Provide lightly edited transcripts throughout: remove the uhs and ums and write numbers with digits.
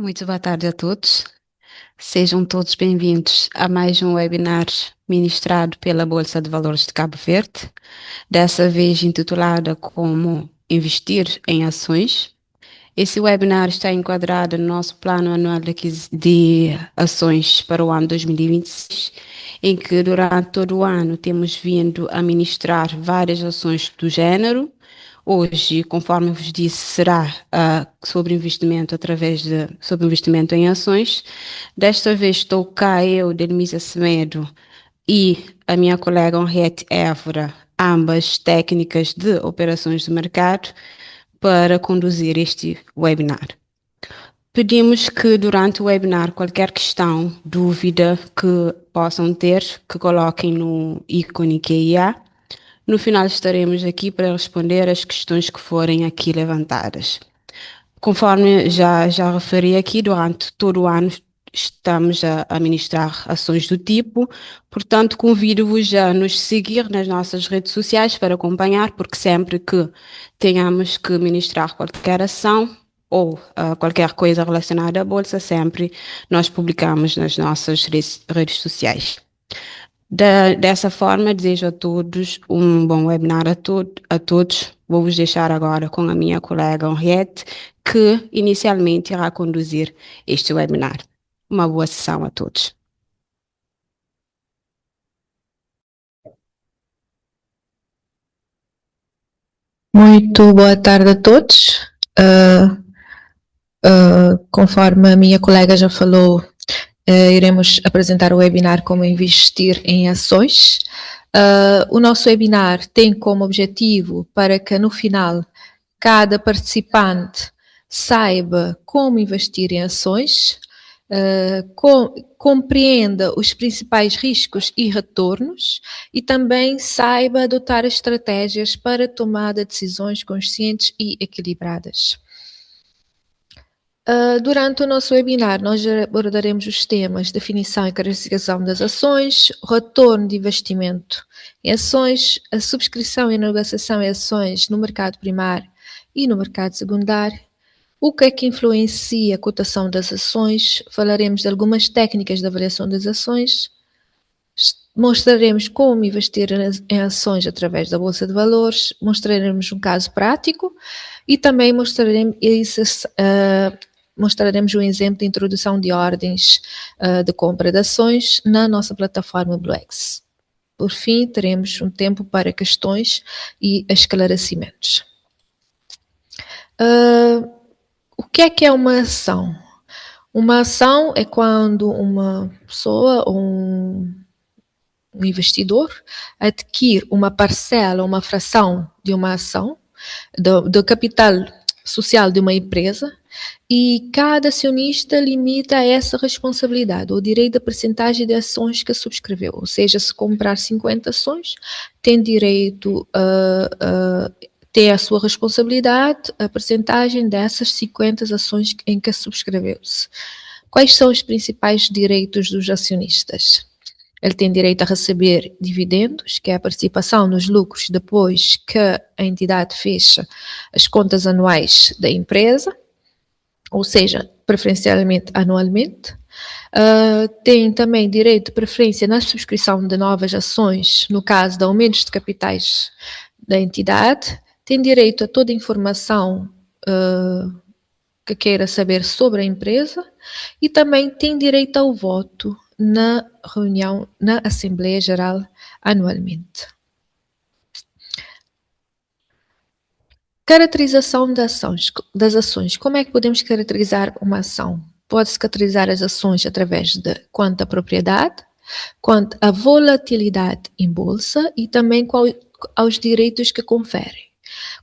Muito boa tarde a todos. Sejam todos bem-vindos a mais um webinar ministrado pela Bolsa de Valores de Cabo Verde, dessa vez intitulada como Investir em Ações. Esse webinar está enquadrado no nosso plano anual de ações para o ano 2026, em que durante todo o ano temos vindo a ministrar várias ações do género. Hoje, conforme vos disse, será sobre investimento sobre investimento em ações. Desta vez estou cá eu, Delmisa Semedo, e a minha colega Henriette Évora, ambas técnicas de operações de mercado, para conduzir este webinar. Pedimos que durante o webinar qualquer questão, dúvida que possam ter, que coloquem no ícone QIA. No final estaremos aqui para responder as questões que forem aqui levantadas. Conforme já referi aqui, durante todo o ano estamos a ministrar ações do tipo, portanto convido-vos a nos seguir nas nossas redes sociais para acompanhar, porque sempre que tenhamos que ministrar qualquer ação ou qualquer coisa relacionada à Bolsa, sempre nós publicamos nas nossas redes sociais. Dessa forma, desejo a todos um bom webinar a todos. Vou-vos deixar agora com a minha colega Henriette, que inicialmente irá conduzir este webinar. Uma boa sessão a todos. Muito boa tarde a todos. Conforme a minha colega já falou, iremos apresentar o webinar como investir em ações. O nosso webinar tem como objetivo para que no final cada participante saiba como investir em ações, compreenda os principais riscos e retornos e também saiba adotar estratégias para tomada de decisões conscientes e equilibradas. Durante o nosso webinar, nós abordaremos os temas definição e caracterização das ações, retorno de investimento em ações, a subscrição e negociação em ações no mercado primário e no mercado secundário, o que é que influencia a cotação das ações, falaremos de algumas técnicas de avaliação das ações, mostraremos como investir em ações através da Bolsa de Valores, mostraremos um caso prático e também mostraremos um exemplo de introdução de ordens de compra de ações na nossa plataforma BlueX. Por fim, teremos um tempo para questões e esclarecimentos. O que é uma ação? Uma ação é quando uma pessoa ou um investidor adquire uma parcela, uma fração de uma ação, do capital social de uma empresa, e cada acionista limita essa responsabilidade, o direito da percentagem de ações que subscreveu. Ou seja, se comprar 50 ações, tem direito a ter a sua responsabilidade, a percentagem dessas 50 ações em que subscreveu-se. Quais são os principais direitos dos acionistas? Ele tem direito a receber dividendos, que é a participação nos lucros depois que a entidade fecha as contas anuais da empresa, ou seja, preferencialmente anualmente. Tem também direito de preferência na subscrição de novas ações, no caso de aumentos de capitais da entidade. Tem direito a toda a informação que queira saber sobre a empresa e também tem direito ao voto na reunião, na Assembleia Geral, anualmente. Caracterização das ações. Como é que podemos caracterizar uma ação? Pode-se caracterizar as ações através de quanto à propriedade, quanto à volatilidade em bolsa e também aos direitos que conferem.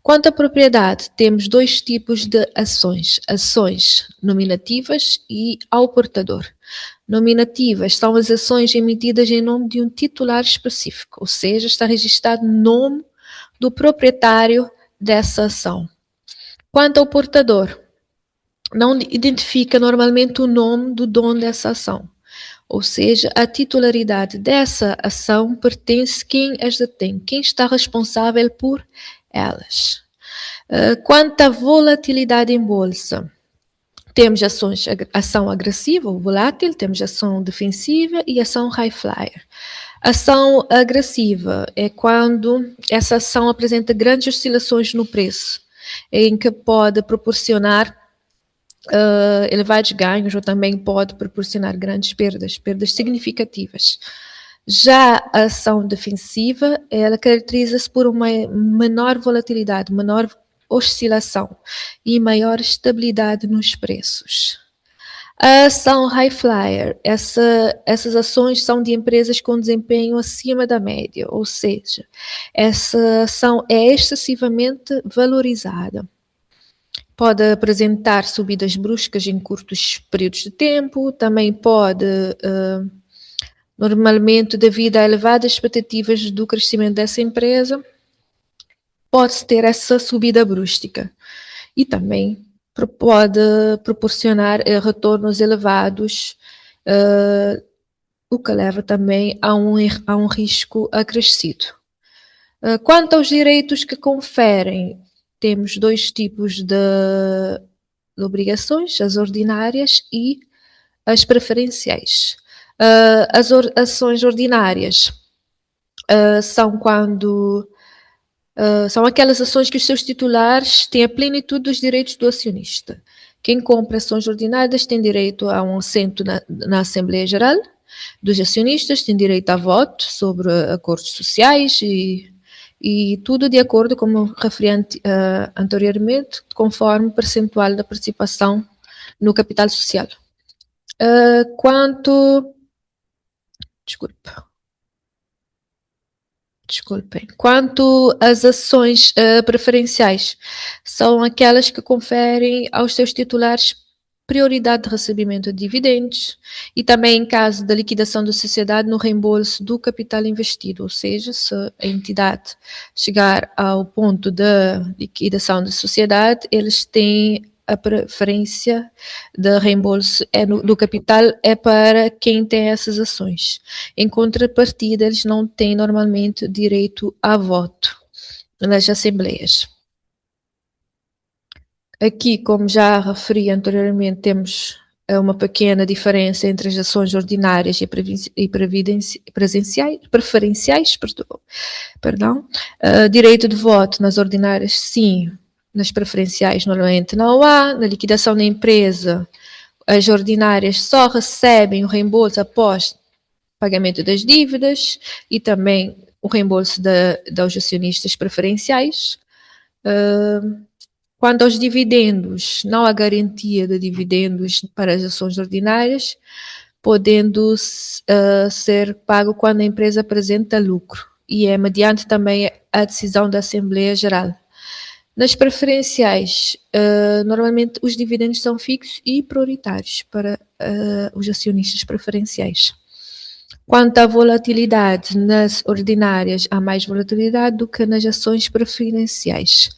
Quanto à propriedade, temos dois tipos de ações: ações nominativas e ao portador. Nominativas são as ações emitidas em nome de um titular específico, ou seja, está registrado o nome do proprietário dessa ação. Quanto ao portador, não identifica normalmente o nome do dono dessa ação, ou seja, a titularidade dessa ação pertence a quem as detém, quem está responsável por elas. Quanto à volatilidade em bolsa, Temos ação agressiva ou volátil, temos ação defensiva e ação high flyer. Ação agressiva é quando essa ação apresenta grandes oscilações no preço, em que pode proporcionar elevados ganhos ou também pode proporcionar grandes perdas significativas. Já a ação defensiva, ela caracteriza-se por uma menor volatilidade, menor oscilação e maior estabilidade nos preços. A ação high flyer, essas ações são de empresas com desempenho acima da média, ou seja, essa ação é excessivamente valorizada. Pode apresentar subidas bruscas em curtos períodos de tempo, também pode, normalmente, devido a elevadas expectativas do crescimento dessa empresa, pode-se ter essa subida brusca e também pode proporcionar retornos elevados, o que leva também a um risco acrescido. Quanto aos direitos que conferem, temos dois tipos de obrigações, as ordinárias e as preferenciais. As ações ordinárias são quando são aquelas ações que os seus titulares têm a plenitude dos direitos do acionista. Quem compra ações ordinárias tem direito a um assento na Assembleia Geral dos Acionistas, tem direito a voto sobre acordos sociais e tudo de acordo, como referi anteriormente, conforme o percentual da participação no capital social. Quanto às ações preferenciais, são aquelas que conferem aos seus titulares prioridade de recebimento de dividendos e também em caso da liquidação da sociedade no reembolso do capital investido, ou seja, se a entidade chegar ao ponto da liquidação da sociedade, eles têm a preferência de reembolso do capital é para quem tem essas ações. Em contrapartida, eles não têm normalmente direito a voto nas assembleias. Aqui, como já referi anteriormente, temos uma pequena diferença entre as ações ordinárias e preferenciais. Direito de voto nas ordinárias, sim. Nas preferenciais, normalmente não há. Na liquidação da empresa, as ordinárias só recebem o reembolso após pagamento das dívidas e também o reembolso dos acionistas preferenciais. Quanto aos dividendos, não há garantia de dividendos para as ações ordinárias, podendo ser pago quando a empresa apresenta lucro e é mediante também a decisão da Assembleia Geral. Nas preferenciais, normalmente os dividendos são fixos e prioritários para os acionistas preferenciais. Quanto à volatilidade, nas ordinárias há mais volatilidade do que nas ações preferenciais.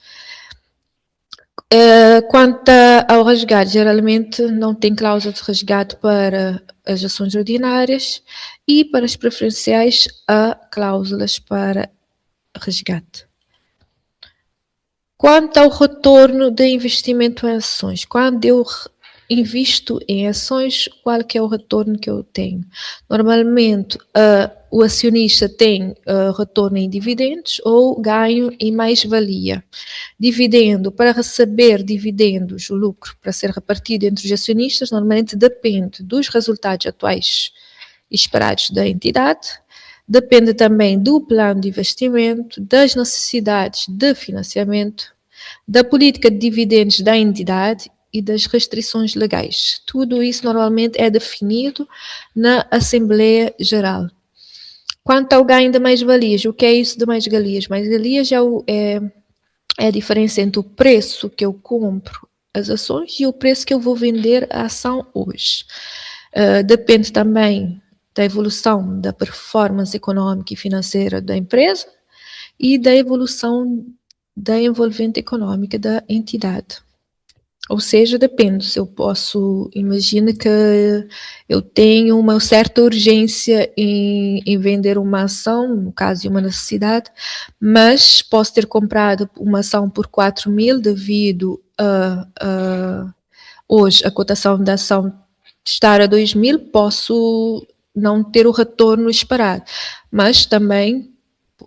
Quanto ao resgate, geralmente não tem cláusula de resgate para as ações ordinárias e para as preferenciais há cláusulas para resgate. Quanto ao retorno de investimento em ações, quando eu invisto em ações, qual que é o retorno que eu tenho? Normalmente, o acionista tem retorno em dividendos ou ganho em mais-valia. Dividendo, para receber dividendos, o lucro para ser repartido entre os acionistas, normalmente depende dos resultados atuais esperados da entidade, depende também do plano de investimento, das necessidades de financiamento, da política de dividendos da entidade e das restrições legais. Tudo isso normalmente é definido na Assembleia Geral. Quanto ao ganho de mais-valias, o que é isso de mais-valias? Mais-valias é a diferença entre o preço que eu compro as ações e o preço que eu vou vender a ação hoje. Depende também da evolução da performance econômica e financeira da empresa e da evolução da envolvente econômica da entidade. Ou seja, depende, se eu posso, imagina que eu tenho uma certa urgência em vender uma ação, no caso de uma necessidade, mas posso ter comprado uma ação por 4.000 devido hoje a cotação da ação estar a 2.000, posso não ter o retorno esperado, mas também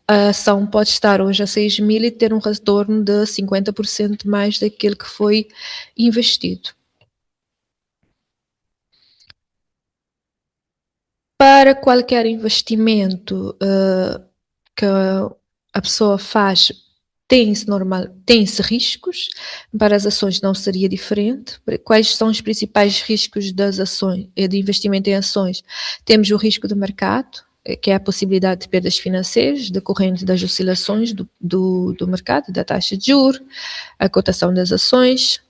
a ação pode estar hoje a 6.000 e ter um retorno de 50% mais daquilo que foi investido. Para qualquer investimento que a pessoa faz, tem-se riscos. Para as ações não seria diferente. Quais são os principais riscos das ações, de investimento em ações? Temos o risco do mercado, que é a possibilidade de perdas financeiras decorrente das oscilações do mercado, da taxa de juros, a cotação das ações.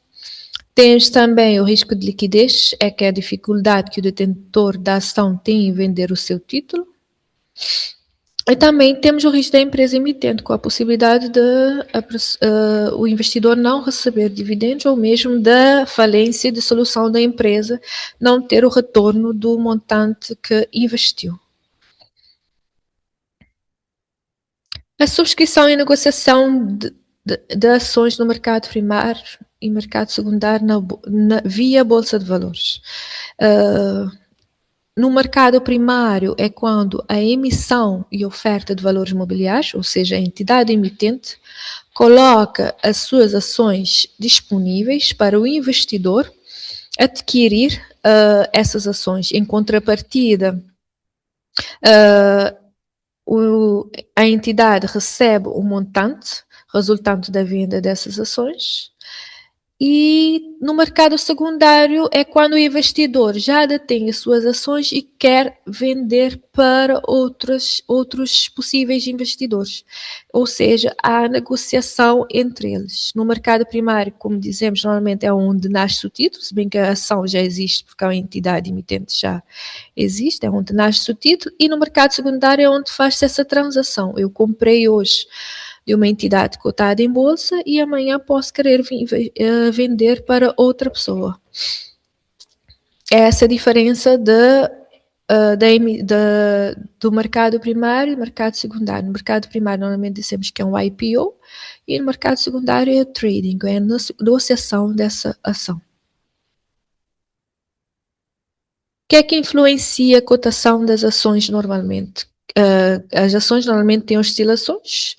Temos também o risco de liquidez, que é a dificuldade que o detentor da ação tem em vender o seu título. E também temos o risco da empresa emitente, com a possibilidade de o investidor não receber dividendos ou mesmo da falência de solução da empresa, não ter o retorno do montante que investiu. A subscrição e negociação de ações no mercado primário e mercado secundário via Bolsa de Valores. No mercado primário é quando a emissão e oferta de valores mobiliários, ou seja, a entidade emitente, coloca as suas ações disponíveis para o investidor adquirir essas ações. Em contrapartida, a entidade recebe o montante resultante da venda dessas ações. E no mercado secundário é quando o investidor já detém as suas ações e quer vender para outros possíveis investidores. Ou seja, há negociação entre eles. No mercado primário, como dizemos, normalmente é onde nasce o título, se bem que a ação já existe porque a entidade emitente já existe, é onde nasce o título. E no mercado secundário é onde faz-se essa transação. Eu comprei hoje de uma entidade cotada em bolsa e amanhã posso querer vender para outra pessoa. É essa a diferença do mercado primário e mercado secundário. No mercado primário normalmente dizemos que é um IPO e no mercado secundário é o trading, é a negociação dessa ação. O que é que influencia a cotação das ações normalmente? As ações normalmente têm oscilações,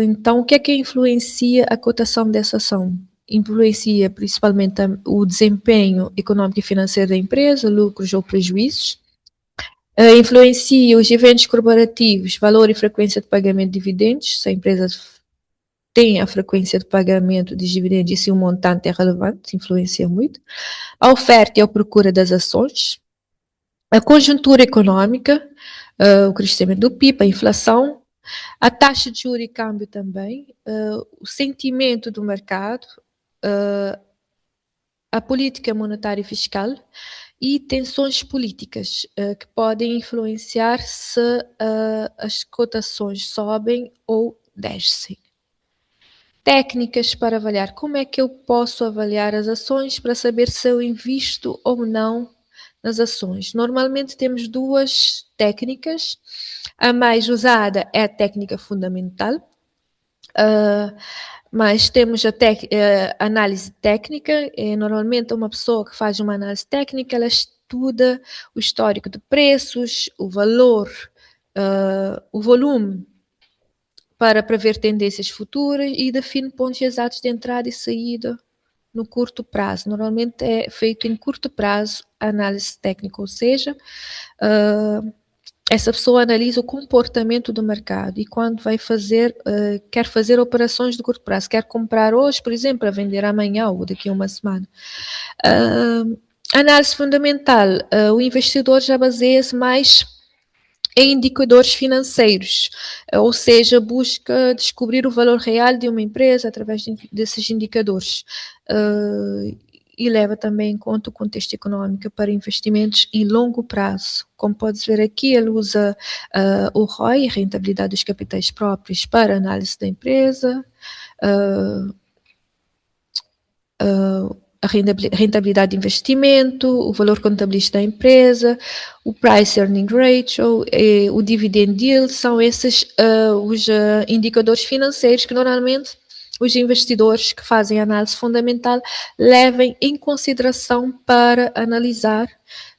então o que é que influencia a cotação dessa ação? Influencia principalmente o desempenho econômico e financeiro da empresa, lucros ou prejuízos, influencia os eventos corporativos, valor e frequência de pagamento de dividendos, se a empresa tem a frequência de pagamento de dividendos e se o montante é relevante, influencia muito, a oferta e a procura das ações, a conjuntura econômica, o crescimento do PIB, a inflação, a taxa de juros e câmbio também, o sentimento do mercado, a política monetária e fiscal e tensões políticas que podem influenciar se as cotações sobem ou descem. Técnicas para avaliar. Como é que eu posso avaliar as ações para saber se eu invisto ou não nas ações? Normalmente temos duas técnicas. A mais usada é a técnica fundamental, mas temos a análise técnica. Normalmente uma pessoa que faz uma análise técnica, ela estuda o histórico de preços, o valor, o volume, para prever tendências futuras e define pontos exatos de entrada e saída no curto prazo. Normalmente é feito em curto prazo a análise técnica, ou seja, essa pessoa analisa o comportamento do mercado e quando vai fazer, quer fazer operações de curto prazo, quer comprar hoje, por exemplo, para vender amanhã ou daqui a uma semana. Análise fundamental, o investidor já baseia-se mais em indicadores financeiros, ou seja, busca descobrir o valor real de uma empresa através desses indicadores. E leva também em conta o contexto econômico para investimentos em longo prazo. Como podes ver aqui, ele usa o ROI, a rentabilidade dos capitais próprios, para análise da empresa, a rentabilidade de investimento, o valor contabilístico da empresa, o Price Earning Ratio, o Dividend Yield, são esses os indicadores financeiros que normalmente os investidores que fazem análise fundamental levem em consideração para analisar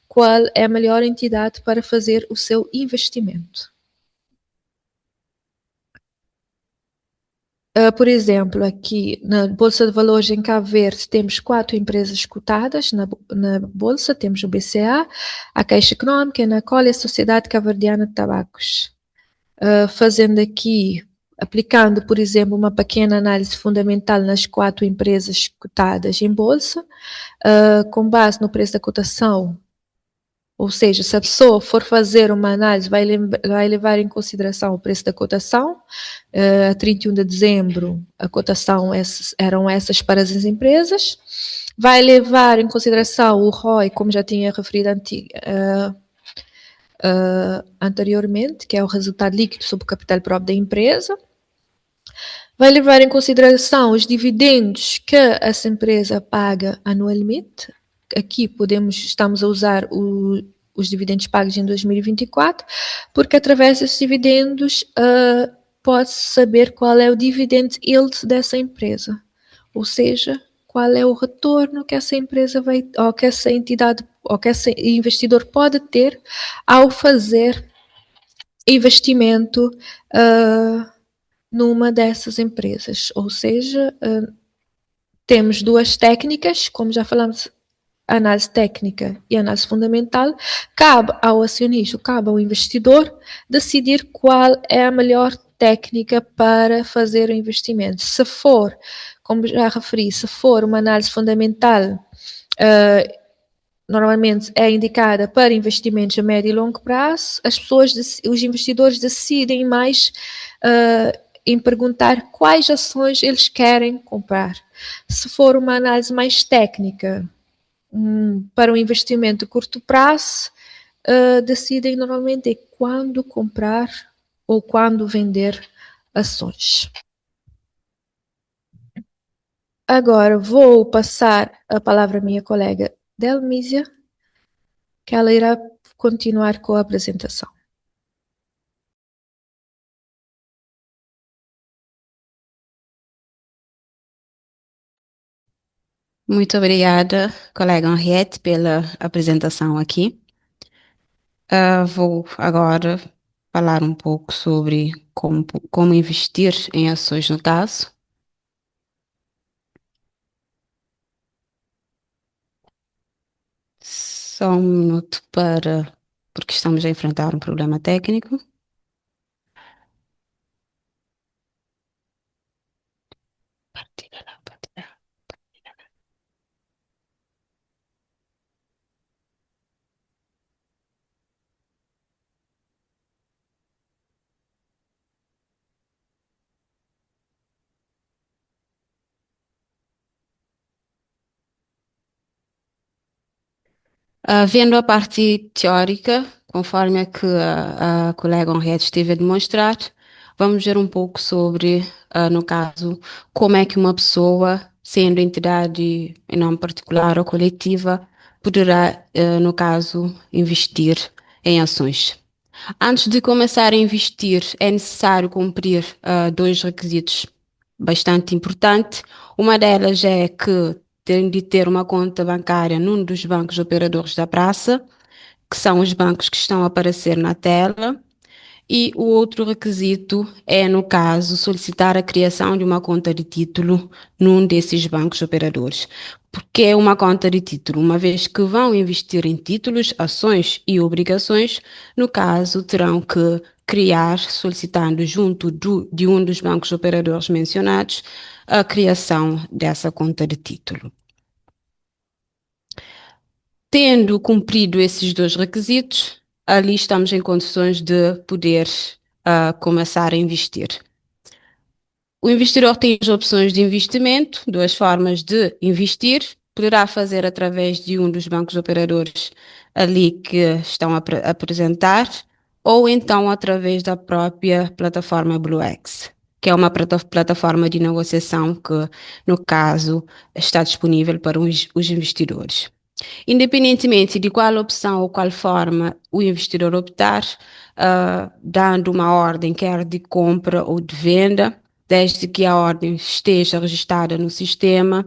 qual é a melhor entidade para fazer o seu investimento. Por exemplo, aqui na Bolsa de Valores em Cabo Verde temos 4 empresas cotadas na Bolsa, temos o BCA, a Caixa Económica, a Anacol e a Sociedade Cabo-Verdiana de Tabacos. Fazendo aqui, aplicando, por exemplo, uma pequena análise fundamental nas 4 empresas cotadas em Bolsa, com base no preço da cotação, ou seja, se a pessoa for fazer uma análise, vai levar em consideração o preço da cotação. A 31 de dezembro, a cotação eram essas para as empresas. Vai levar em consideração o ROI, como já tinha referido anteriormente, que é o resultado líquido sobre o capital próprio da empresa. Vai levar em consideração os dividendos que essa empresa paga anualmente. Aqui estamos a usar os dividendos pagos em 2024, porque através desses dividendos pode-se saber qual é o dividend yield dessa empresa, ou seja, qual é o retorno que essa empresa vai, ou que essa entidade, ou que esse investidor pode ter ao fazer investimento numa dessas empresas. Ou seja, temos duas técnicas, como já falamos, análise técnica e análise fundamental. Cabe ao acionista, cabe ao investidor decidir qual é a melhor técnica para fazer o investimento. Se for, como já referi, se for uma análise fundamental, normalmente é indicada para investimentos a médio e longo prazo, os investidores decidem mais em perguntar quais ações eles querem comprar. Se for uma análise mais técnica, para um investimento a curto prazo, decidem normalmente quando comprar ou quando vender ações. Agora vou passar a palavra à minha colega Delmísia, que ela irá continuar com a apresentação. Muito obrigada, colega Henriette, pela apresentação aqui. Vou agora falar um pouco sobre como investir em ações no caso. Só um minuto porque estamos a enfrentar um problema técnico. Partilha lá, partilha. Vendo a parte teórica, conforme a que a colega Henriette esteve a demonstrar, vamos ver um pouco sobre, no caso, como é que uma pessoa, sendo entidade em nome particular ou coletiva, poderá, no caso, investir em ações. Antes de começar a investir, é necessário cumprir dois requisitos bastante importantes. Uma delas é que tem de ter uma conta bancária num dos bancos operadores da praça, que são os bancos que estão a aparecer na tela. E o outro requisito é, no caso, solicitar a criação de uma conta de título num desses bancos operadores. Porque é uma conta de título, uma vez que vão investir em títulos, ações e obrigações, no caso, terão que criar, solicitando junto de um dos bancos operadores mencionados, a criação dessa conta de título. Tendo cumprido esses dois requisitos, ali estamos em condições de poder começar a investir. O investidor tem as opções de investimento, duas formas de investir. Poderá fazer através de um dos bancos operadores ali que estão a apresentar, ou então através da própria plataforma BlueX, que é uma plataforma de negociação que, no caso, está disponível para os investidores. Independentemente de qual opção ou qual forma o investidor optar, dando uma ordem, quer de compra ou de venda, desde que a ordem esteja registrada no sistema,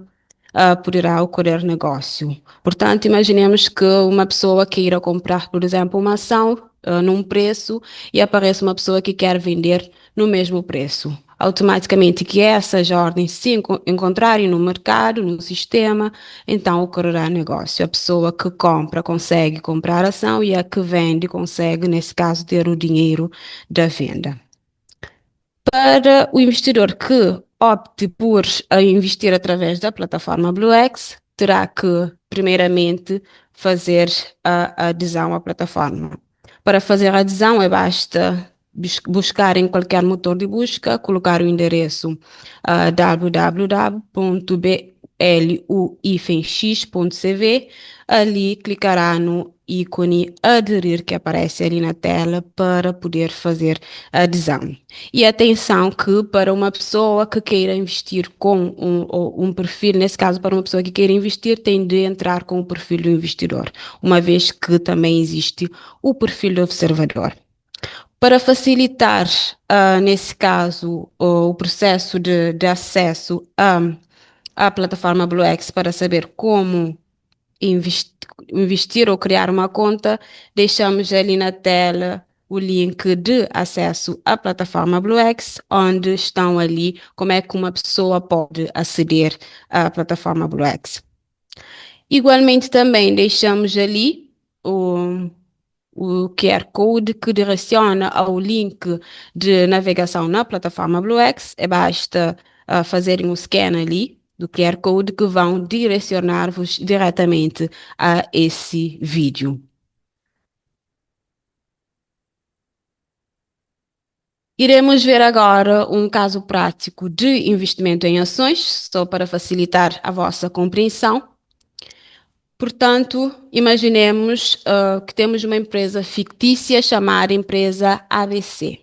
poderá ocorrer negócio. Portanto, imaginemos que uma pessoa queira comprar, por exemplo, uma ação, num preço e aparece uma pessoa que quer vender no mesmo preço. Automaticamente que essas ordens se encontrarem no mercado, no sistema, então ocorrerá negócio. A pessoa que compra consegue comprar a ação e a que vende consegue, nesse caso, ter o dinheiro da venda. Para o investidor que opte por investir através da plataforma BlueX, terá que, primeiramente, fazer a adesão à plataforma. Para fazer a adesão, basta buscar em qualquer motor de busca, colocar o endereço www.bluix.cv, ali clicará no ícone aderir que aparece ali na tela para poder fazer a adesão. E atenção que para uma pessoa que queira investir com um perfil, nesse caso para uma pessoa que queira investir, tem de entrar com o perfil do investidor, uma vez que também existe o perfil do observador. Para facilitar, nesse caso, o processo de acesso à plataforma BlueX para saber como investir ou criar uma conta, deixamos ali na tela o link de acesso à plataforma BlueX, onde estão ali como é que uma pessoa pode aceder à plataforma BlueX. Igualmente também deixamos ali o QR Code que direciona ao link de navegação na plataforma BlueX. Basta fazerem um scan ali do QR Code que vão direcionar-vos diretamente a esse vídeo. Iremos ver agora um caso prático de investimento em ações, só para facilitar a vossa compreensão. Portanto, imaginemos que temos uma empresa fictícia chamada empresa ABC.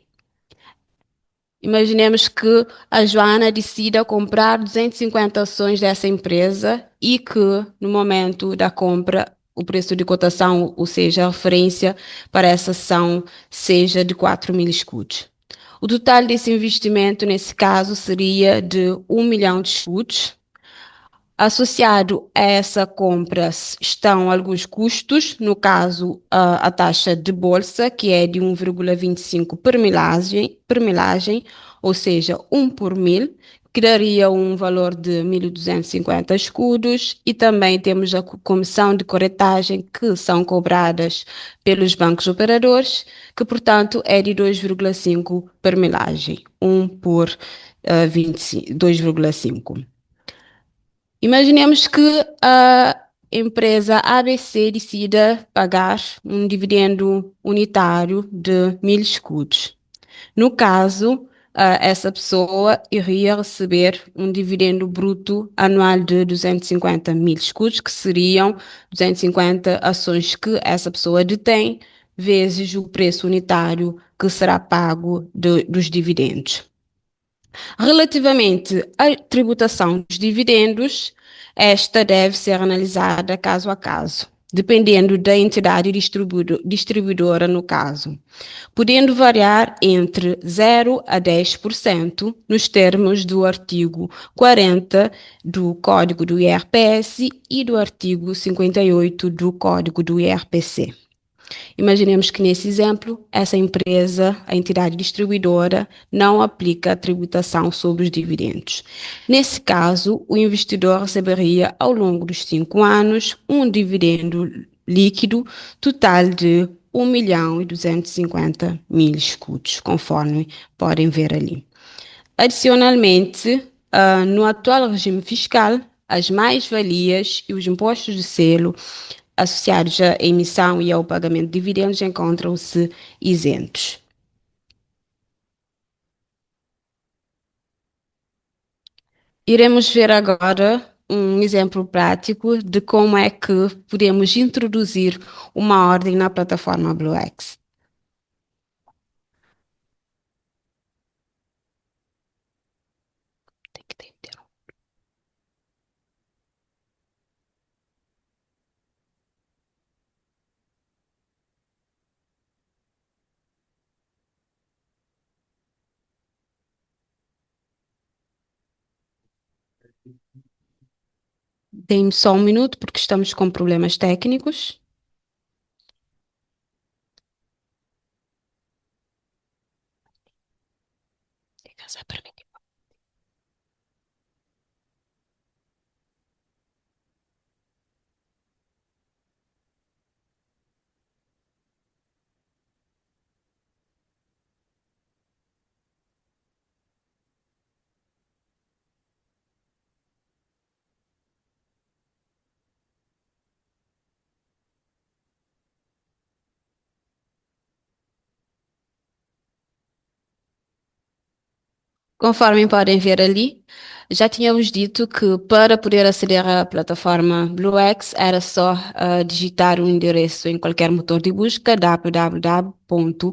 Imaginemos que a Joana decida comprar 250 ações dessa empresa e que, no momento da compra, o preço de cotação, ou seja, a referência para essa ação, seja de 4.000 escudos. O total desse investimento, nesse caso, seria de 1 milhão de escudos. Associado a essa compra estão alguns custos, no caso, a taxa de bolsa, que é de 1,25 per milagem, ou seja, 1 por 1.000, que daria um valor de 1.250 escudos, e também temos a comissão de corretagem, que são cobradas pelos bancos operadores, que, portanto, é de 2,5 per milagem, 1 por 2,5. Imaginemos que a empresa ABC decida pagar um dividendo unitário de 1.000 escudos. No caso, essa pessoa iria receber um dividendo bruto anual de 250.000 escudos, que seriam 250 ações que essa pessoa detém, vezes o preço unitário que será pago dos dividendos. Relativamente à tributação dos dividendos, esta deve ser analisada caso a caso, dependendo da entidade distribuidora no caso, podendo variar entre 0 a 10% nos termos do artigo 40 do Código do IRPS e do artigo 58 do Código do IRPC. Imaginemos que nesse exemplo, essa empresa, a entidade distribuidora, não aplica a tributação sobre os dividendos. Nesse caso, o investidor receberia, ao longo dos 5 anos, um dividendo líquido total de 1.250.000 escudos, conforme podem ver ali. Adicionalmente, no atual regime fiscal, as mais-valias e os impostos de selo associados à emissão e ao pagamento de dividendos encontram-se isentos. Iremos ver agora um exemplo prático de como é que podemos introduzir uma ordem na plataforma BlueX. Tem que ter. Dê-me só um minuto porque estamos com problemas técnicos. Conforme podem ver ali, já tínhamos dito que para poder aceder à plataforma BlueX era só digitar um endereço em qualquer motor de busca www.blu-x.cv.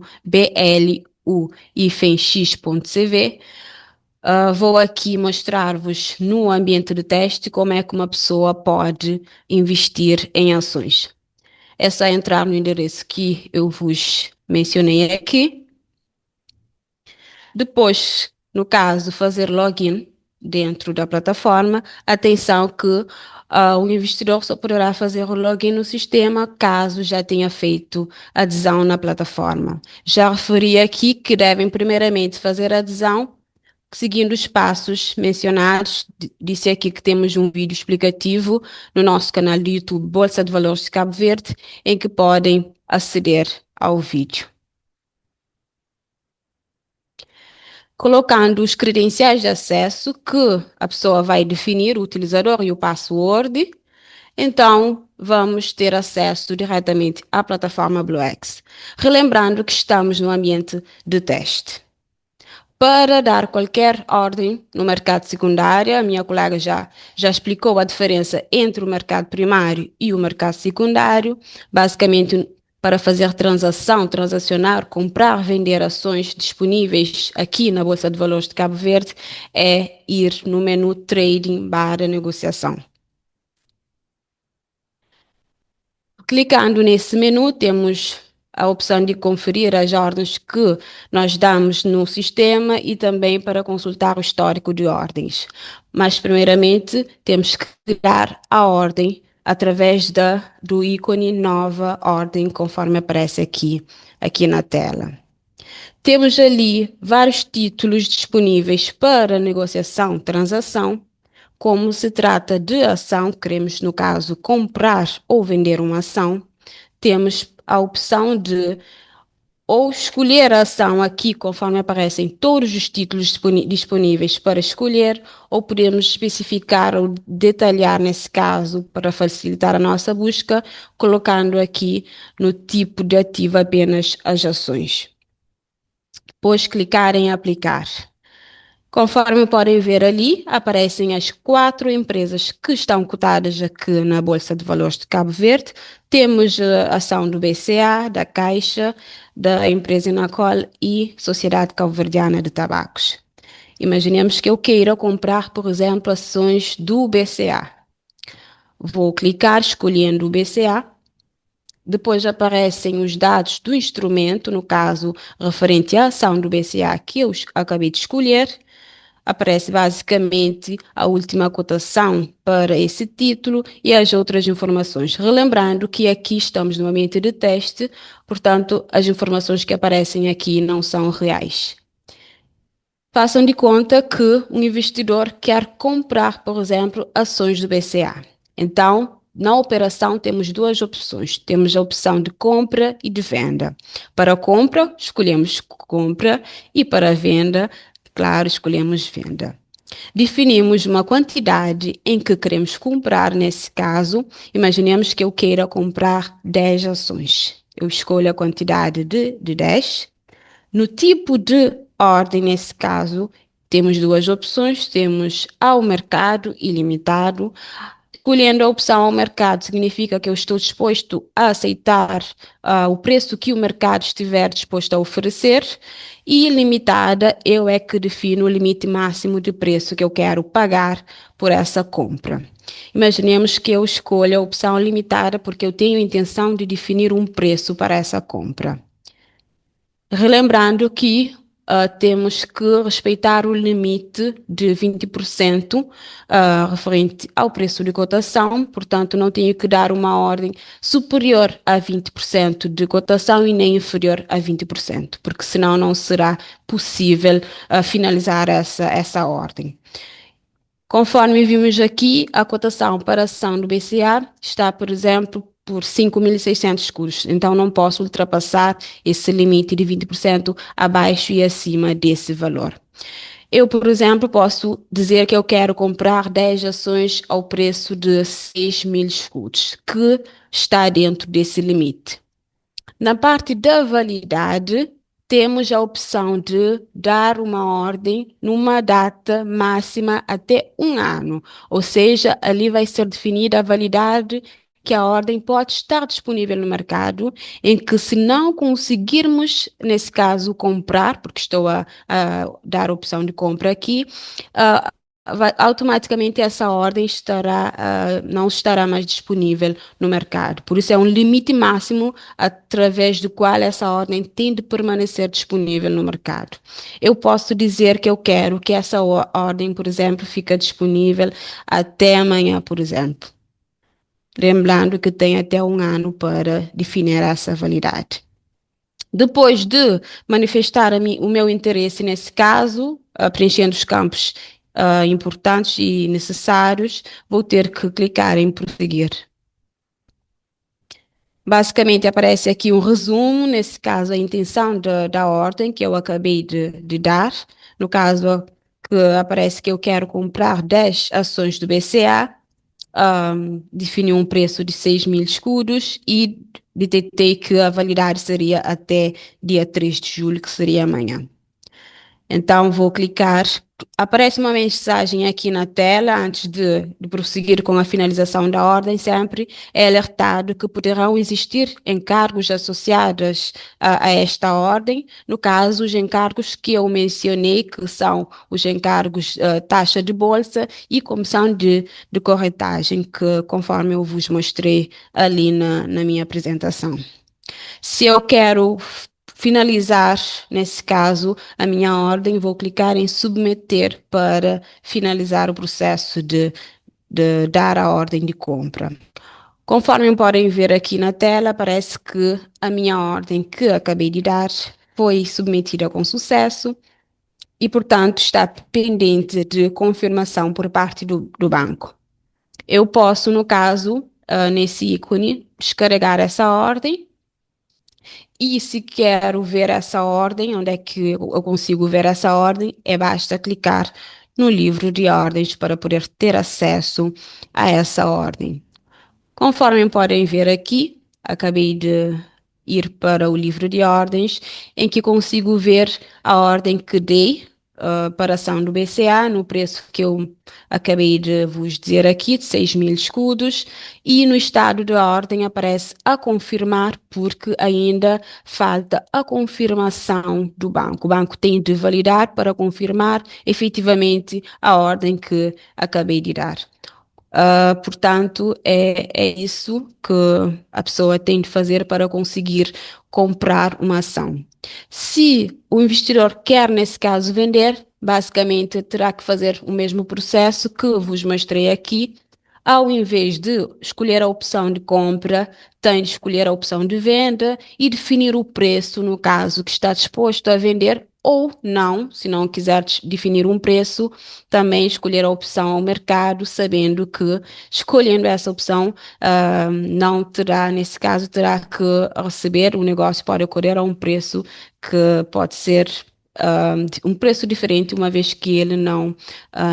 Vou aqui mostrar-vos no ambiente de teste como é que uma pessoa pode investir em ações. É só entrar no endereço que eu vos mencionei aqui. Depois, no caso, fazer login dentro da plataforma. Atenção que o investidor só poderá fazer o login no sistema caso já tenha feito adesão na plataforma. Já referi aqui que devem primeiramente fazer a adesão seguindo os passos mencionados. Disse aqui que temos um vídeo explicativo no nosso canal do YouTube Bolsa de Valores de Cabo Verde, em que podem aceder ao vídeo. Colocando os credenciais de acesso que a pessoa vai definir, o utilizador e o password, então vamos ter acesso diretamente à plataforma BlueX. Relembrando que estamos no ambiente de teste. Para dar qualquer ordem no mercado secundário, a minha colega já explicou a diferença entre o mercado primário e o mercado secundário. Basicamente, para fazer transacionar, comprar, vender ações disponíveis aqui na Bolsa de Valores de Cabo Verde, é ir no menu Trading/negociação. Clicando nesse menu, temos a opção de conferir as ordens que nós damos no sistema e também para consultar o histórico de ordens. Mas, primeiramente, temos que criar a ordem através do ícone Nova Ordem, conforme aparece aqui na tela. Temos ali vários títulos disponíveis para negociação, transação. Como se trata de ação, queremos, no caso, comprar ou vender uma ação, temos a opção de ou escolher a ação aqui, conforme aparecem todos os títulos disponíveis para escolher, ou podemos especificar ou detalhar nesse caso para facilitar a nossa busca, colocando aqui no tipo de ativo apenas as ações. Depois clicar em aplicar. Conforme podem ver ali, aparecem as 4 empresas que estão cotadas aqui na Bolsa de Valores de Cabo Verde. Temos a ação do BCA, da Caixa, da empresa Inacol e Sociedade Cabo-Verdiana de Tabacos. Imaginemos que eu queira comprar, por exemplo, ações do BCA. Vou clicar escolhendo o BCA. Depois aparecem os dados do instrumento, no caso, referente à ação do BCA que eu acabei de escolher. Aparece basicamente a última cotação para esse título e as outras informações. Relembrando que aqui estamos no ambiente de teste, portanto, as informações que aparecem aqui não são reais. Façam de conta que um investidor quer comprar, por exemplo, ações do BCA. Então, na operação temos duas opções. Temos a opção de compra e de venda. Para a compra, escolhemos compra e para a venda, claro, escolhemos venda. Definimos uma quantidade em que queremos comprar. Nesse caso, imaginemos que eu queira comprar 10 ações. Eu escolho a quantidade de 10. No tipo de ordem, nesse caso, temos duas opções. Temos ao mercado ilimitado. Escolhendo a opção ao mercado significa que eu estou disposto a aceitar o preço que o mercado estiver disposto a oferecer, e ilimitada, eu é que defino o limite máximo de preço que eu quero pagar por essa compra. Imaginemos que eu escolha a opção limitada porque eu tenho intenção de definir um preço para essa compra. Relembrando que temos que respeitar o limite de 20% referente ao preço de cotação, portanto, não tenho que dar uma ordem superior a 20% de cotação e nem inferior a 20%, porque senão não será possível finalizar essa ordem. Conforme vimos aqui, a cotação para a ação do BCA está, por exemplo, por 5.600 escudos. Então, não posso ultrapassar esse limite de 20% abaixo e acima desse valor. Eu, por exemplo, posso dizer que eu quero comprar 10 ações ao preço de 6.000 escudos, que está dentro desse limite. Na parte da validade, temos a opção de dar uma ordem numa data máxima até um ano, ou seja, ali vai ser definida a validade que a ordem pode estar disponível no mercado, em que se não conseguirmos, nesse caso, comprar, porque estou a dar a opção de compra aqui, automaticamente essa ordem não estará mais disponível no mercado. Por isso é um limite máximo através do qual essa ordem tem de permanecer disponível no mercado. Eu posso dizer que eu quero que essa ordem, por exemplo, fique disponível até amanhã, por exemplo. Lembrando que tem até um ano para definir essa validade. Depois de manifestar o meu interesse nesse caso, preenchendo os campos importantes e necessários, vou ter que clicar em prosseguir. Basicamente aparece aqui um resumo, nesse caso a intenção da ordem que eu acabei de dar. No caso que aparece que eu quero comprar 10 ações do BCA, definiu um preço de 6.000 escudos e detetei que a validade seria até dia 3 de julho, que seria amanhã. Então, vou clicar. Aparece uma mensagem aqui na tela, antes de prosseguir com a finalização da ordem, sempre é alertado que poderão existir encargos associados a esta ordem. No caso, os encargos que eu mencionei, que são os encargos taxa de bolsa e comissão de corretagem, que conforme eu vos mostrei ali na minha apresentação. Se eu quero finalizar, nesse caso, a minha ordem, vou clicar em submeter para finalizar o processo de dar a ordem de compra. Conforme podem ver aqui na tela, parece que a minha ordem que acabei de dar foi submetida com sucesso e, portanto, está pendente de confirmação por parte do banco. Eu posso, no caso, nesse ícone, descarregar essa ordem. E se quero ver essa ordem, onde é que eu consigo ver essa ordem? Basta clicar no livro de ordens para poder ter acesso a essa ordem. Conforme podem ver aqui, acabei de ir para o livro de ordens, em que consigo ver a ordem que dei para a ação do BCA, no preço que eu acabei de vos dizer aqui, de 6.000 escudos, e no estado da ordem aparece a confirmar, porque ainda falta a confirmação do banco. O banco tem de validar para confirmar efetivamente a ordem que acabei de dar. Portanto, é isso que a pessoa tem de fazer para conseguir comprar uma ação. Se o investidor quer, nesse caso, vender, basicamente terá que fazer o mesmo processo que vos mostrei aqui. Ao invés de escolher a opção de compra, tem de escolher a opção de venda e definir o preço, no caso que está disposto a vender, ou não, se não quiser definir um preço, também escolher a opção ao mercado, sabendo que escolhendo essa opção, não terá, nesse caso, terá que receber, o negócio pode ocorrer a um preço que pode ser um preço diferente, uma vez que ele não,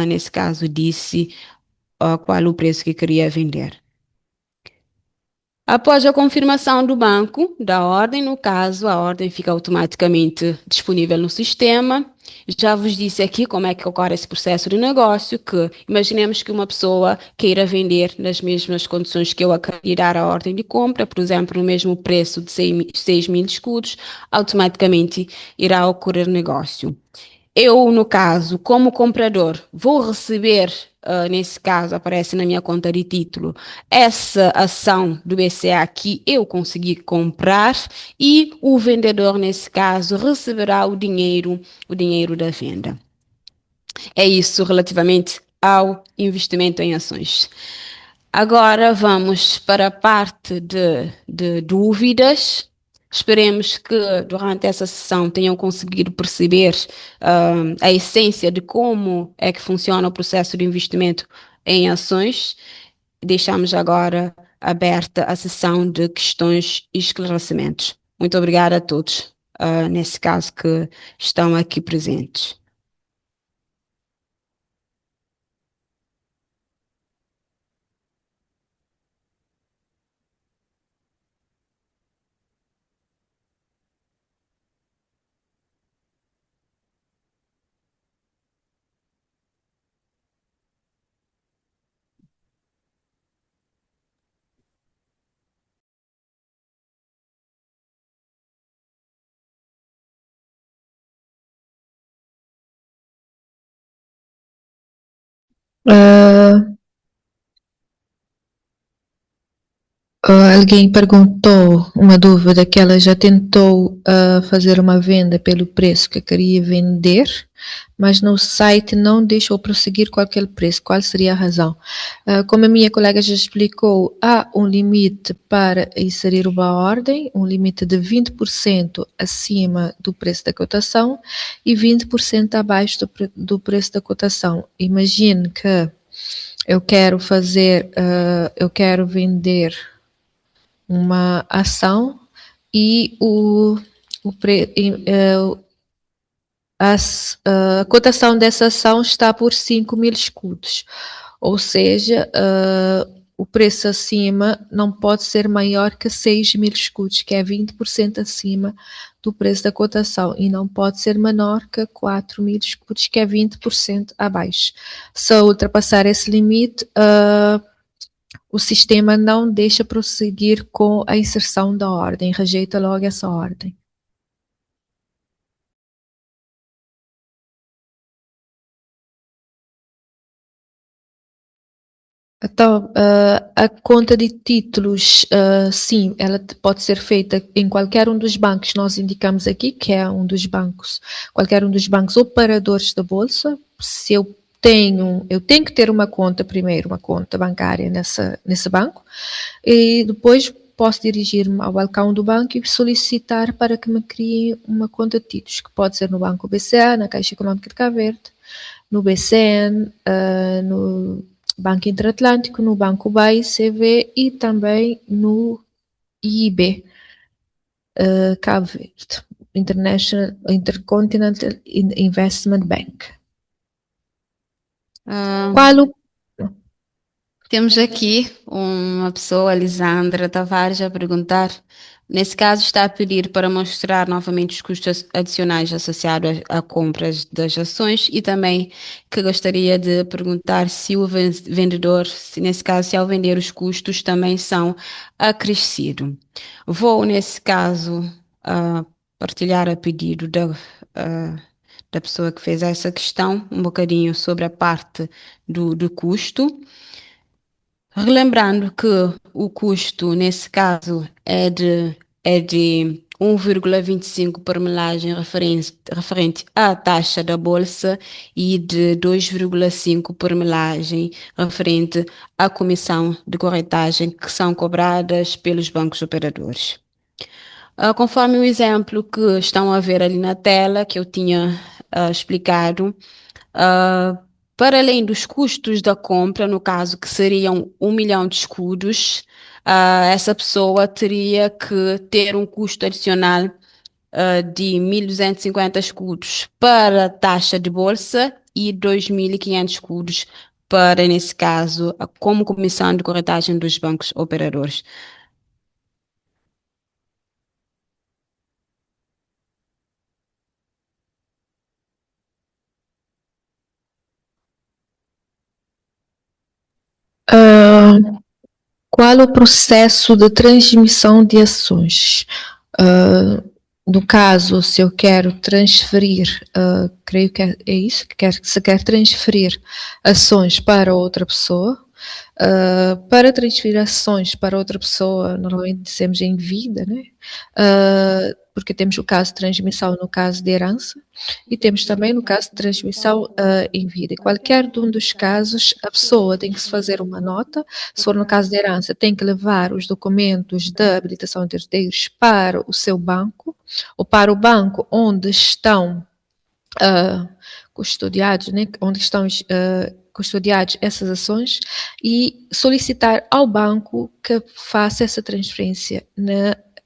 nesse caso, disse qual o preço que queria vender. Após a confirmação do banco da ordem, no caso, a ordem fica automaticamente disponível no sistema. Já vos disse aqui como é que ocorre esse processo de negócio, que imaginemos que uma pessoa queira vender nas mesmas condições que eu acabei de dar a ordem de compra, por exemplo, no mesmo preço de 6.000 escudos, automaticamente irá ocorrer negócio. Eu, no caso, como comprador, vou receber nesse caso aparece na minha conta de título, essa ação do BCA que eu consegui comprar e o vendedor, nesse caso, receberá o dinheiro da venda. É isso relativamente ao investimento em ações. Agora vamos para a parte de dúvidas. Esperemos que durante essa sessão tenham conseguido perceber a essência de como é que funciona o processo de investimento em ações. Deixamos agora aberta a sessão de questões e esclarecimentos. Muito obrigada a todos, nesse caso, que estão aqui presentes. Uh, Alguém perguntou uma dúvida que ela já tentou fazer uma venda pelo preço que queria vender, mas no site não deixou prosseguir com aquele preço. Qual seria a razão? Como a minha colega já explicou, há um limite para inserir uma ordem, um limite de 20% acima do preço da cotação e 20% abaixo do preço da cotação. Imagine que eu quero vender uma ação e a cotação dessa ação está por 5.000 escudos, ou seja, o preço acima não pode ser maior que 6.000 escudos, que é 20% acima do preço da cotação, e não pode ser menor que 4.000 escudos, que é 20% abaixo. Se ultrapassar esse limite, o sistema não deixa prosseguir com a inserção da ordem, rejeita logo essa ordem. Então, a conta de títulos, sim, ela pode ser feita em qualquer um dos bancos. Nós indicamos aqui que é um dos bancos, qualquer um dos bancos operadores da bolsa. Se eu tenho que ter uma conta primeiro, uma conta bancária nesse banco, e depois posso dirigir-me ao balcão do banco e solicitar para que me criem uma conta de títulos, que pode ser no Banco BCA, na Caixa Económica de Cabo Verde, no BCN, no Banco Interatlântico, no Banco BAE, CV e também no IIB, Cabo Verde, International Intercontinental Investment Bank. Qual o Temos aqui uma pessoa, Lisandra Tavares, a perguntar. Nesse caso, está a pedir para mostrar novamente os custos adicionais associados a compras das ações e também que gostaria de perguntar se o vendedor, se nesse caso, se ao vender os custos também são acrescidos. Vou, nesse caso, partilhar a pedido da pessoa que fez essa questão, um bocadinho sobre a parte do custo. Relembrando que o custo, nesse caso, é de 1,25 por melagem referente à taxa da bolsa e de 2,5 por melagem referente à comissão de corretagem que são cobradas pelos bancos operadores. Conforme o exemplo que estão a ver ali na tela, que eu tinha explicado, Uh, para além dos custos da compra, no caso que seriam 1 milhão de escudos, essa pessoa teria que ter um custo adicional de 1.250 escudos para a taxa de bolsa e 2.500 escudos para, nesse caso, como comissão de corretagem dos bancos operadores. Qual o processo de transmissão de ações? no caso, se eu quero transferir, creio que é isso, se quer transferir ações para outra pessoa, para transferir ações para outra pessoa, normalmente dizemos em vida, né? Porque temos o caso de transmissão no caso de herança e temos também no caso de transmissão em vida. Em qualquer um dos casos, a pessoa tem que se fazer uma nota. Se for no caso de herança, tem que levar os documentos da habilitação de herdeiros para o seu banco ou para o banco onde estão custodiados, né, onde estão custodiados essas ações e solicitar ao banco que faça essa transferência.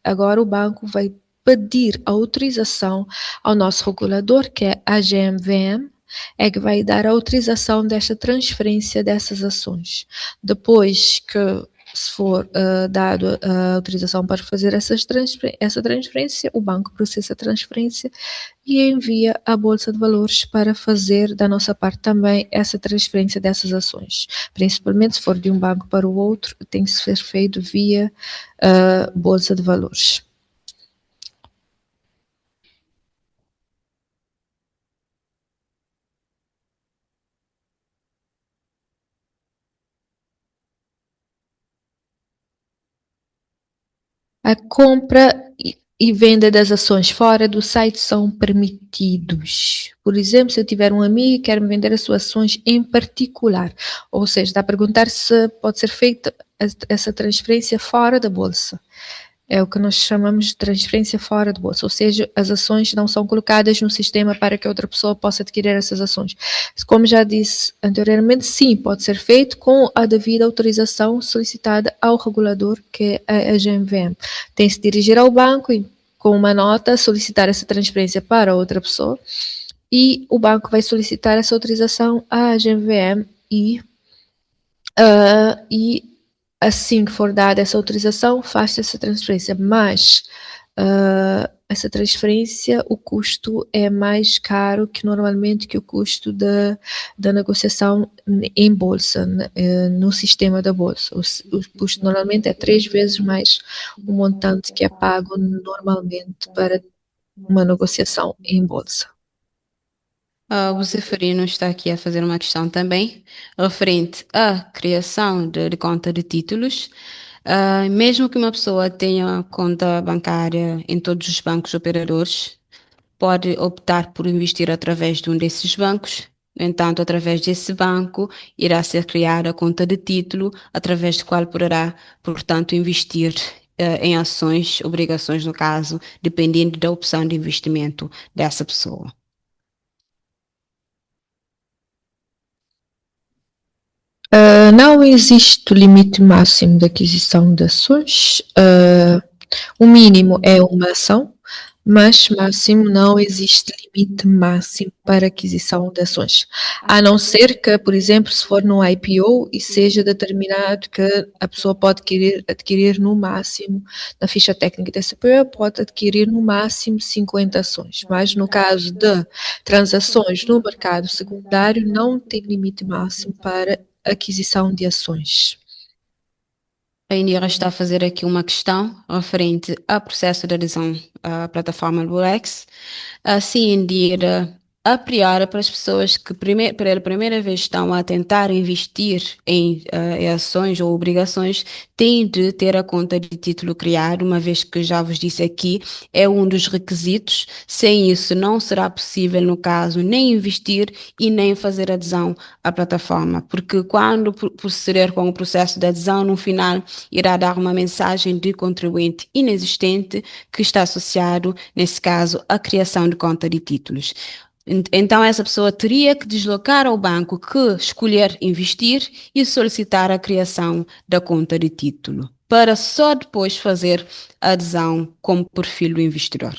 Agora o banco vai pedir autorização ao nosso regulador, que é a GMVM, é que vai dar a autorização desta transferência dessas ações. Depois que se for dado a autorização para fazer essa transferência, o banco processa a transferência e envia à Bolsa de Valores para fazer da nossa parte também essa transferência dessas ações. Principalmente se for de um banco para o outro, tem que ser feito via Bolsa de Valores. A compra e venda das ações fora do site são permitidos. Por exemplo, se eu tiver um amigo que quer me vender as suas ações em particular, ou seja, está a perguntar se pode ser feita essa transferência fora da bolsa. É o que nós chamamos de transferência fora de bolsa, ou seja, as ações não são colocadas no sistema para que outra pessoa possa adquirir essas ações. Como já disse anteriormente, sim, pode ser feito com a devida autorização solicitada ao regulador, que é a GMVM. Tem que se dirigir ao banco e, com uma nota, solicitar essa transferência para outra pessoa e o banco vai solicitar essa autorização à GMVM e assim que for dada essa autorização, faz essa transferência, mas essa transferência, o custo é mais caro que normalmente que o custo da negociação em bolsa, no sistema da bolsa. O custo normalmente é 3 vezes mais o montante que é pago normalmente para uma negociação em bolsa. O Zeferino está aqui a fazer uma questão também, referente à criação de conta de títulos. Mesmo que uma pessoa tenha conta bancária em todos os bancos operadores, pode optar por investir através de um desses bancos. No entanto, através desse banco, irá ser criada a conta de título, através do qual poderá, portanto, investir em ações, obrigações, no caso, dependendo da opção de investimento dessa pessoa. Não existe limite máximo de aquisição de ações. O mínimo é uma ação, mas máximo não existe limite máximo para aquisição de ações. A não ser que, por exemplo, se for no IPO e seja determinado que a pessoa pode adquirir no máximo, na ficha técnica desse IPO, pode adquirir no máximo 50 ações. Mas no caso de transações no mercado secundário, não tem limite máximo para aquisição de ações. A Indira está a fazer aqui uma questão referente ao processo de adesão à plataforma Lurex. Assim, Indira, a priori, para as pessoas que pela primeira vez estão a tentar investir em ações ou obrigações, têm de ter a conta de título criada, uma vez que já vos disse aqui, é um dos requisitos. Sem isso, não será possível, no caso, nem investir e nem fazer adesão à plataforma, porque quando proceder com o processo de adesão, no final, irá dar uma mensagem de contribuinte inexistente que está associado, nesse caso, à criação de conta de títulos. Então, essa pessoa teria que deslocar ao banco que escolher investir e solicitar a criação da conta de título, para só depois fazer a adesão como perfil do investidor.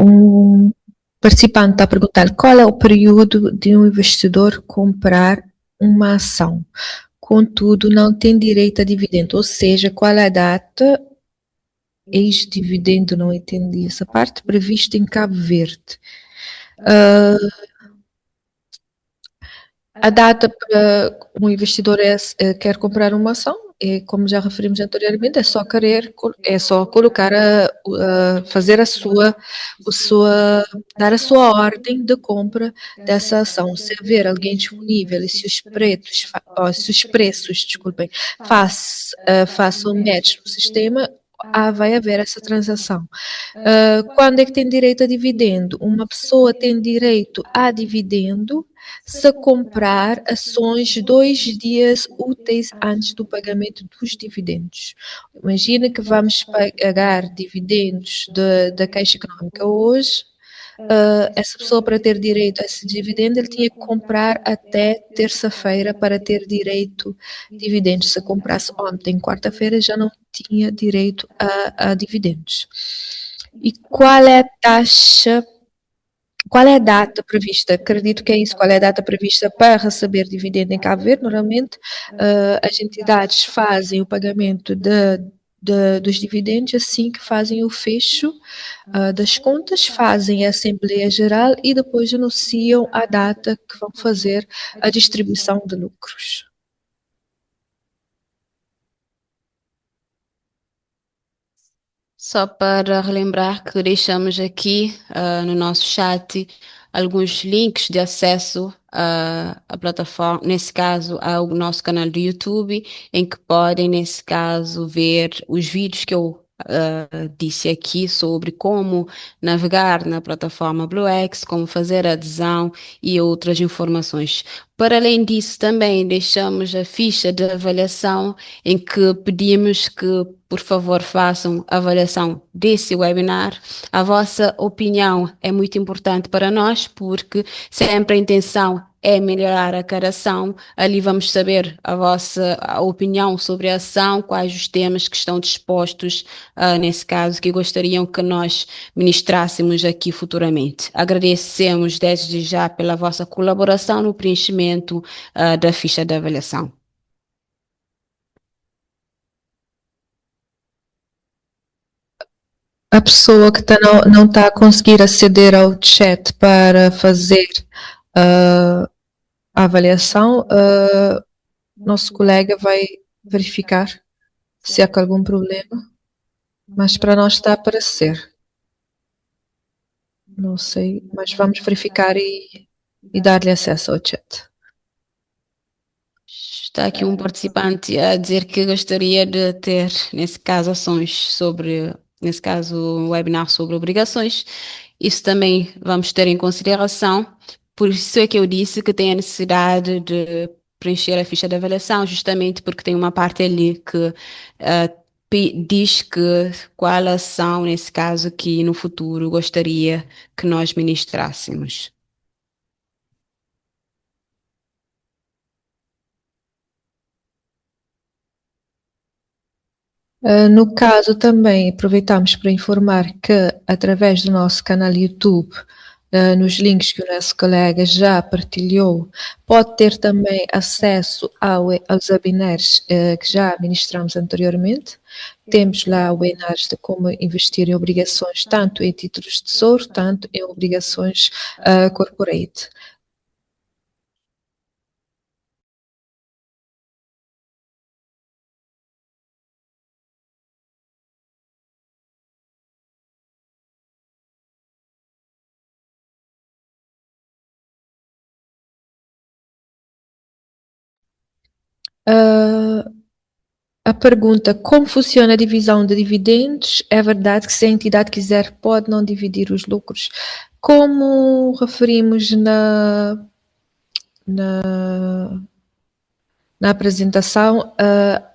Um participante está a perguntar qual é o período de um investidor comprar uma ação. Contudo, não tem direito a dividendo, ou seja, qual é a data ex-dividendo, não entendi essa parte, prevista em Cabo Verde. A data para um investidor quer comprar uma ação como já referimos anteriormente, é só colocar fazer dar a sua ordem de compra dessa ação. Se haver alguém disponível e se os preços, desculpem, façam match no sistema, vai haver essa transação. Quando é que tem direito a dividendo? Uma pessoa tem direito a dividendo se comprar ações 2 dias úteis antes do pagamento dos dividendos. Imagina que vamos pagar dividendos da Caixa Económica hoje. Essa pessoa, para ter direito a esse dividendo, ele tinha que comprar até terça-feira para ter direito a dividendos. Se comprasse ontem, quarta-feira, já não tinha direito a dividendos. E qual é a taxa? Qual é a data prevista? Acredito que é isso. Qual é a data prevista para receber dividendo em Cabo Verde? Normalmente, as entidades fazem o pagamento dos dividendos assim que fazem o fecho das contas, fazem a Assembleia Geral e depois anunciam a data que vão fazer a distribuição de lucros. Só para relembrar que deixamos aqui no nosso chat alguns links de acesso à plataforma, nesse caso, ao nosso canal do YouTube, em que podem, nesse caso, ver os vídeos que eu disse aqui sobre como navegar na plataforma BlueX, como fazer a adesão e outras informações. Para além disso, também deixamos a ficha de avaliação em que pedimos que, por favor, façam a avaliação desse webinar. A vossa opinião é muito importante para nós, porque sempre a intenção é melhorar a cada ação. Ali vamos saber a vossa opinião sobre a ação, quais os temas que estão dispostos, nesse caso, que gostariam que nós ministrássemos aqui futuramente. Agradecemos desde já pela vossa colaboração no preenchimento da ficha de avaliação. A pessoa que não está a conseguir aceder ao chat para fazer a avaliação, nosso colega vai verificar se há algum problema, mas para nós está a aparecer. Não sei, mas vamos verificar e dar-lhe acesso ao chat. Está aqui um participante a dizer que gostaria de ter, nesse caso, nesse caso, um webinar sobre obrigações. Isso também vamos ter em consideração. Por isso é que eu disse que tem a necessidade de preencher a ficha de avaliação, justamente porque tem uma parte ali que diz que qual ação, nesse caso, que no futuro gostaria que nós ministrássemos. No caso também, aproveitamos para informar que, através do nosso canal YouTube, nos links que o nosso colega já partilhou, pode ter também acesso aos webinars que já ministramos anteriormente. Temos lá webinars de como investir em obrigações, tanto em títulos de tesouro, tanto em obrigações corporate. A pergunta, como funciona a divisão de dividendos? É verdade que se a entidade quiser, pode não dividir os lucros. Como referimos na apresentação,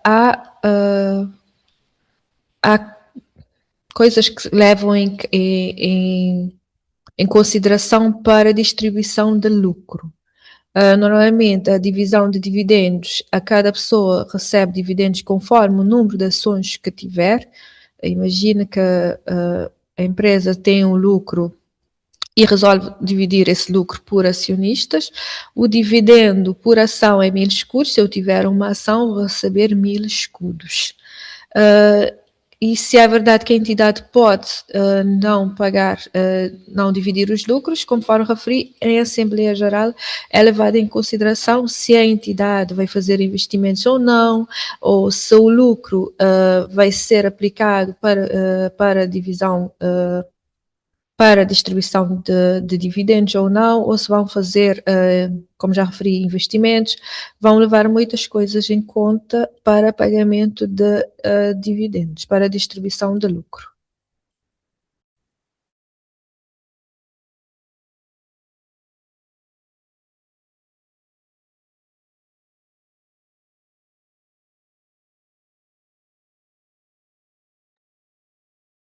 há coisas que levam em consideração para a distribuição de lucro. Normalmente, a divisão de dividendos, a cada pessoa recebe dividendos conforme o número de ações que tiver. Imagina que a empresa tem um lucro e resolve dividir esse lucro por acionistas. O dividendo por ação é 1000 escudos. Se eu tiver uma ação, vou receber 1000 escudos. E se é verdade que a entidade pode não pagar, não dividir os lucros, conforme referi, em Assembleia Geral é levado em consideração se a entidade vai fazer investimentos ou se o lucro vai ser aplicado para a divisão para a distribuição de dividendos ou não, ou se vão fazer, como já referi, investimentos, vão levar muitas coisas em conta para pagamento de dividendos, para a distribuição de lucro.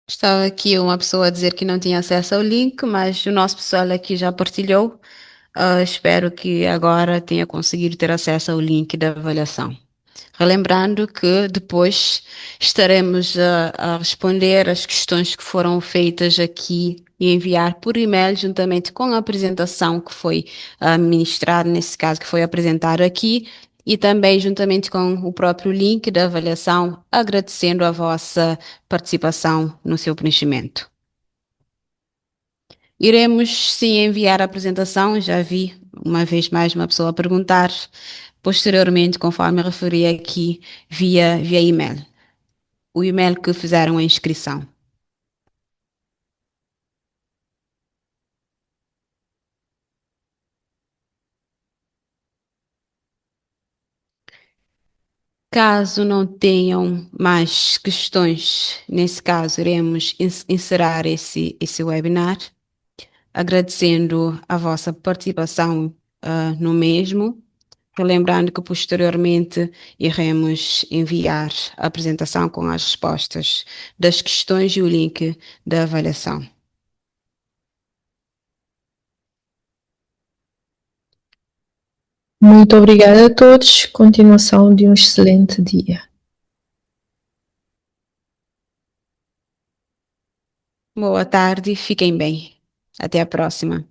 Estava aqui uma pessoa a dizer que não tinha acesso ao link, mas o nosso pessoal aqui já partilhou. Espero que agora tenha conseguido ter acesso ao link da avaliação. Relembrando que depois estaremos a responder as questões que foram feitas aqui e enviar por e-mail juntamente com a apresentação que foi ministrada, nesse caso que foi apresentada aqui, e também juntamente com o próprio link da avaliação, agradecendo a vossa participação no seu preenchimento. Iremos sim enviar a apresentação, já vi uma vez mais uma pessoa a perguntar, posteriormente, conforme eu referi aqui, via e-mail. O e-mail que fizeram a inscrição. Caso não tenham mais questões, nesse caso, iremos encerrar esse webinar, agradecendo a vossa participação no mesmo. Lembrando que posteriormente iremos enviar a apresentação com as respostas das questões e o link da avaliação. Muito obrigada a todos. Continuação de um excelente dia. Boa tarde, fiquem bem. Até a próxima.